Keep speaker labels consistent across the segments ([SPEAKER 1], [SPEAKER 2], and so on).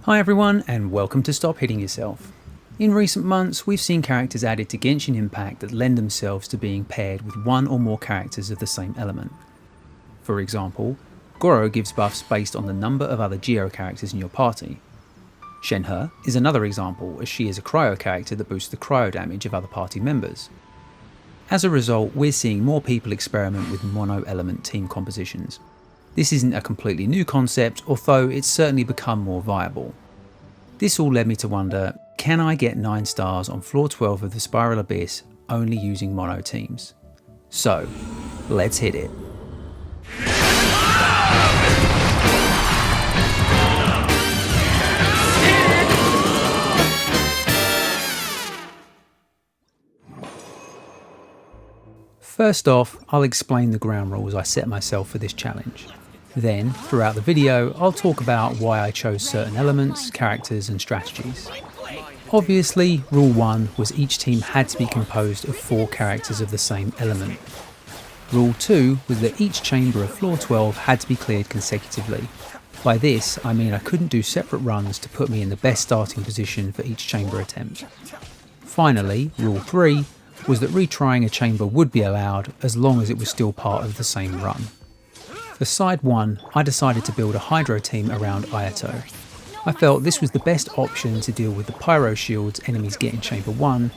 [SPEAKER 1] Hi everyone, and welcome to Stop Hitting Yourself. In recent months, we've seen characters added to Genshin Impact that lend themselves to being paired with one or more characters of the same element. For example, Goro gives buffs based on the number of other Geo characters in your party. Shenhe is another example, as she is a cryo character that boosts the cryo damage of other party members. As a result, we're seeing more people experiment with mono-element team compositions. This isn't a completely new concept, although it's certainly become more viable. This all led me to wonder, can I get 9 stars on floor 12 of the Spiral Abyss only using mono teams? So, let's hit it. First off, I'll explain the ground rules I set myself for this challenge. Then, throughout the video, I'll talk about why I chose certain elements, characters and strategies. Obviously, rule 1 was each team had to be composed of 4 characters of the same element. Rule 2 was that each chamber of floor 12 had to be cleared consecutively. By this, I mean I couldn't do separate runs to put me in the best starting position for each chamber attempt. Finally, rule 3 was that retrying a chamber would be allowed as long as it was still part of the same run. For side 1, I decided to build a Hydro team around Ayato. I felt this was the best option to deal with the Pyro shields enemies get in Chamber 1,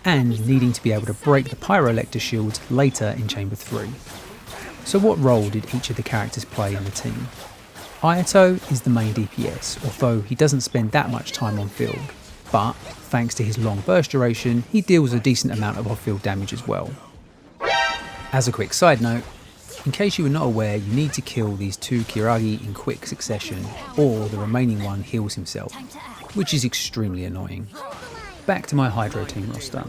[SPEAKER 1] and needing to be able to break the Pyrolector shields later in Chamber 3. So what role did each of the characters play in the team? Ayato is the main DPS, although he doesn't spend that much time on field, but thanks to his long burst duration, he deals a decent amount of off-field damage as well. As a quick side note, in case you were not aware, you need to kill these 2 Kiragi in quick succession, or the remaining one heals himself, which is extremely annoying. Back to my Hydro team roster.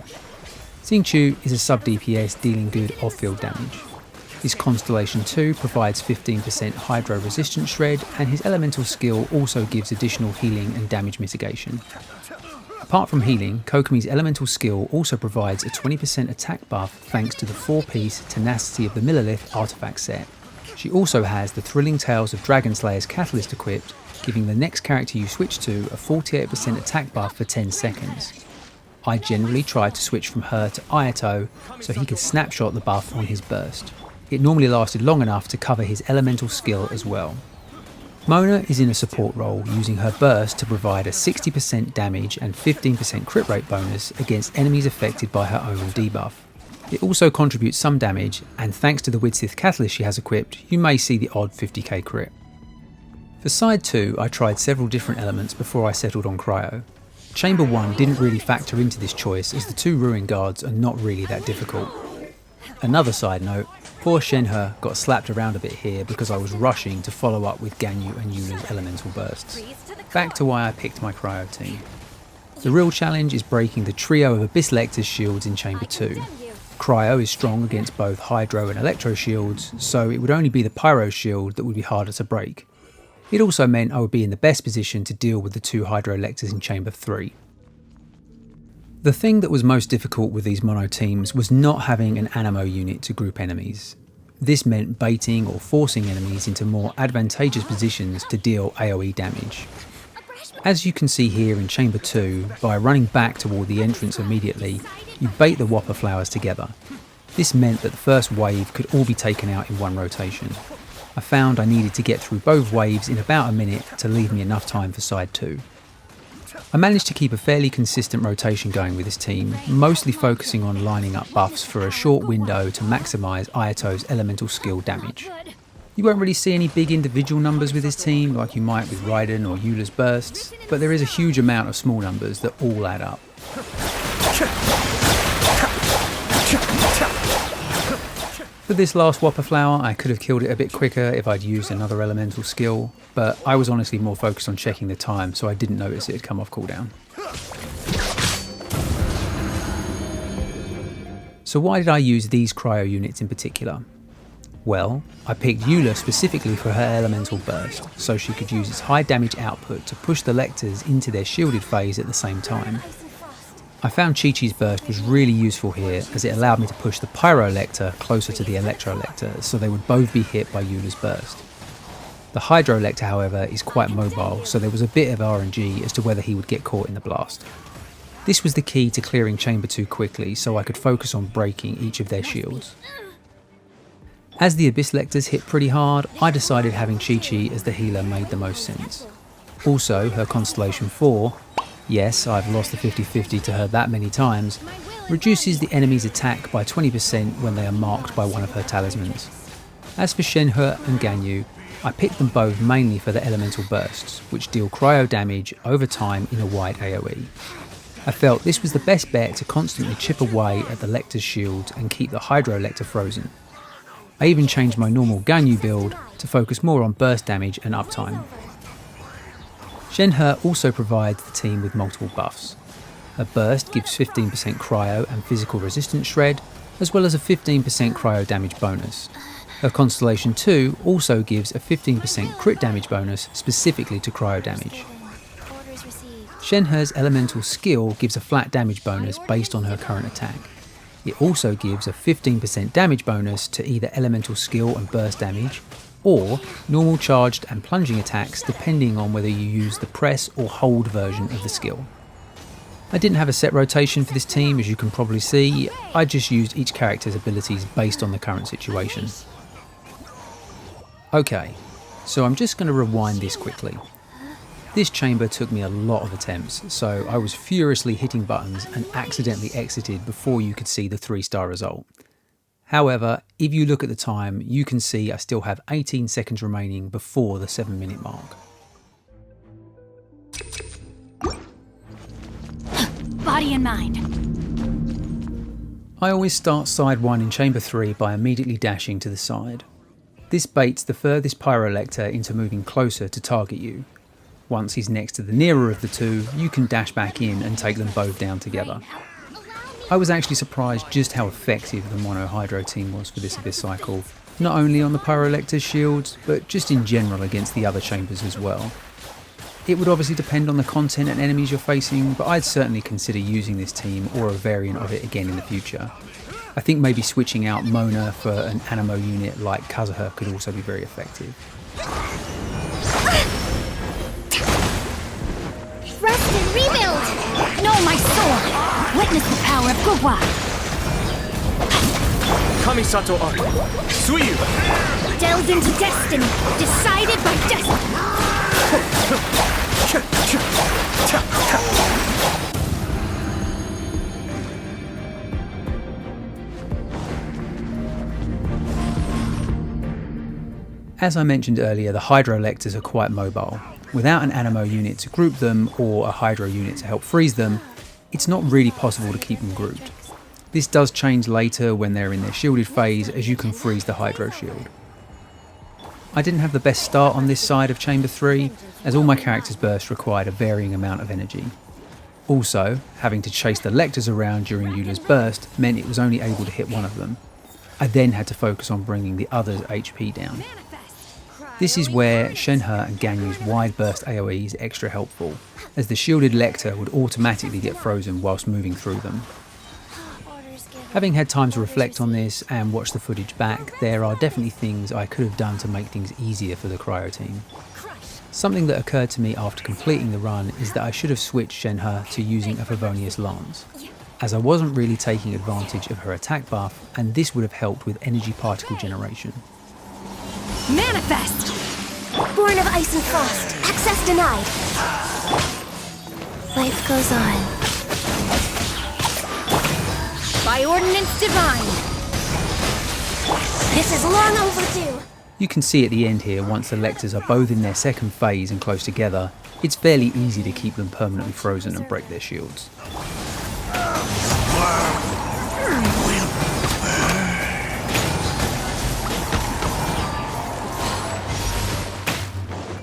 [SPEAKER 1] Xingqiu is a sub DPS dealing good off-field damage. His Constellation 2 provides 15% Hydro resistance shred, and his elemental skill also gives additional healing and damage mitigation. Apart from healing, Kokomi's elemental skill also provides a 20% attack buff thanks to the 4-piece Tenacity of the Millilith artifact set. She also has the Thrilling Tales of Dragon Slayer's catalyst equipped, giving the next character you switch to a 48% attack buff for 10 seconds. I generally try to switch from her to Ayato so he could snapshot the buff on his burst. It normally lasted long enough to cover his elemental skill as well. Mona is in a support role, using her burst to provide a 60% damage and 15% crit rate bonus against enemies affected by her own debuff. It also contributes some damage, and thanks to the Widsith catalyst she has equipped, you may see the odd 50k crit. For side 2, I tried several different elements before I settled on Cryo. Chamber 1 didn't really factor into this choice, as the 2 Ruin Guards are not really that difficult. Another side note, poor Shenhe got slapped around a bit here because I was rushing to follow up with Ganyu and Eula's elemental bursts. Back to why I picked my Cryo team. The real challenge is breaking the trio of Abyss Lector's shields in Chamber 2. Cryo is strong against both Hydro and Electro shields, so it would only be the Pyro shield that would be harder to break. It also meant I would be in the best position to deal with the 2 Hydro Lectors in Chamber 3. The thing that was most difficult with these mono teams was not having an Anemo unit to group enemies. This meant baiting or forcing enemies into more advantageous positions to deal AoE damage. As you can see here in Chamber 2, by running back toward the entrance immediately, you bait the Whopper Flowers together. This meant that the first wave could all be taken out in one rotation. I found I needed to get through both waves in about a minute to leave me enough time for side 2. I managed to keep a fairly consistent rotation going with this team, mostly focusing on lining up buffs for a short window to maximise Ayato's elemental skill damage. You won't really see any big individual numbers with this team like you might with Raiden or Eula's bursts, but there is a huge amount of small numbers that all add up. For this last Whopper Flower, I could have killed it a bit quicker if I'd used another elemental skill, but I was honestly more focused on checking the time, so I didn't notice it had come off cooldown. So why did I use these Cryo units in particular? Well, I picked Eula specifically for her elemental burst, so she could use its high damage output to push the Lectors into their shielded phase at the same time. I found Qiqi's burst was really useful here, as it allowed me to push the Pyrolector closer to the Electrolector, so they would both be hit by Eula's burst. The Hydrolector, however, is quite mobile, so there was a bit of RNG as to whether he would get caught in the blast. This was the key to clearing Chamber 2 quickly, so I could focus on breaking each of their shields. As the Abyss Lectors hit pretty hard, I decided having Qiqi as the healer made the most sense. Also, her Constellation 4, yes, I've lost the 50-50 to her that many times, reduces the enemy's attack by 20% when they are marked by one of her talismans. As for Shenhe and Ganyu, I picked them both mainly for the elemental bursts, which deal cryo damage over time in a wide AoE. I felt this was the best bet to constantly chip away at the Lector's shield and keep the Hydrolector frozen. I even changed my normal Ganyu build to focus more on burst damage and uptime. Shenhe also provides the team with multiple buffs. Her burst gives 15% cryo and physical resistance shred, as well as a 15% cryo damage bonus. Her Constellation 2 also gives a 15% crit damage bonus specifically to cryo damage. Shenhe's elemental skill gives a flat damage bonus based on her current attack. It also gives a 15% damage bonus to either elemental skill and burst damage, or normal charged and plunging attacks depending on whether you use the press or hold version of the skill. I didn't have a set rotation for this team, as you can probably see. I just used each character's abilities based on the current situation. Okay, so I'm just going to rewind this quickly. This chamber took me a lot of attempts, so I was furiously hitting buttons and accidentally exited before you could see the 3-star result. However, if you look at the time, you can see I still have 18 seconds remaining before the 7-minute mark.
[SPEAKER 2] Body and mind.
[SPEAKER 1] I always start side 1 in chamber 3 by immediately dashing to the side. This baits the furthest Pyrolector into moving closer to target you. Once he's next to the nearer of the two, you can dash back in and take them both down together. I was actually surprised just how effective the Mono Hydro team was for this Abyss cycle, not only on the Pyrolector's shields, but just in general against the other chambers as well. It would obviously depend on the content and enemies you're facing, but I'd certainly consider using this team or a variant of it again in the future. I think maybe switching out Mona for an Anemo unit like Kazuha could also be very effective.
[SPEAKER 2] Rest and rebuild! Know my sword! Witness the power of Gugwa!
[SPEAKER 3] Kamisato Art, Suiyu!
[SPEAKER 2] Delved into destiny, decided by destiny!
[SPEAKER 1] As I mentioned earlier, the Hydrolectors are quite mobile. Without an Anemo unit to group them or a Hydro unit to help freeze them, it's not really possible to keep them grouped. This does change later when they're in their shielded phase, as you can freeze the Hydro shield. I didn't have the best start on this side of Chamber 3, as all my characters' bursts required a varying amount of energy. Also, having to chase the Lectors around during Eula's burst meant it was only able to hit one of them. I then had to focus on bringing the other's HP down. This is where Shenhe and Ganyu's wide burst AoE is extra helpful, as the shielded Lector would automatically get frozen whilst moving through them. Having had time to reflect on this and watch the footage back, there are definitely things I could have done to make things easier for the Cryo team. Something that occurred to me after completing the run is that I should have switched Shenhe to using a Favonius Lance, as I wasn't really taking advantage of her attack buff, and this would have helped with energy particle generation.
[SPEAKER 2] Manifest! Born of ice and frost, access denied. Life goes on. By ordinance divine. This is long overdue.
[SPEAKER 1] You can see at the end here, once the Lectors are both in their second phase and close together, it's fairly easy to keep them permanently frozen and break their shields.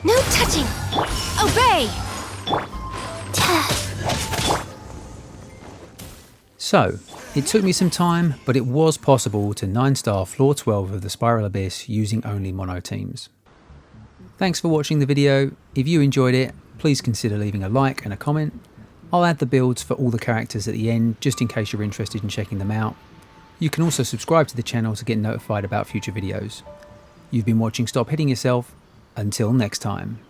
[SPEAKER 2] No touching! Obey!
[SPEAKER 1] So, it took me some time, but it was possible to 9-star floor 12 of the Spiral Abyss using only mono teams. Thanks for watching the video. If you enjoyed it, please consider leaving a like and a comment. I'll add the builds for all the characters at the end, just in case you're interested in checking them out. You can also subscribe to the channel to get notified about future videos. You've been watching Stop Hitting Yourself. Until next time.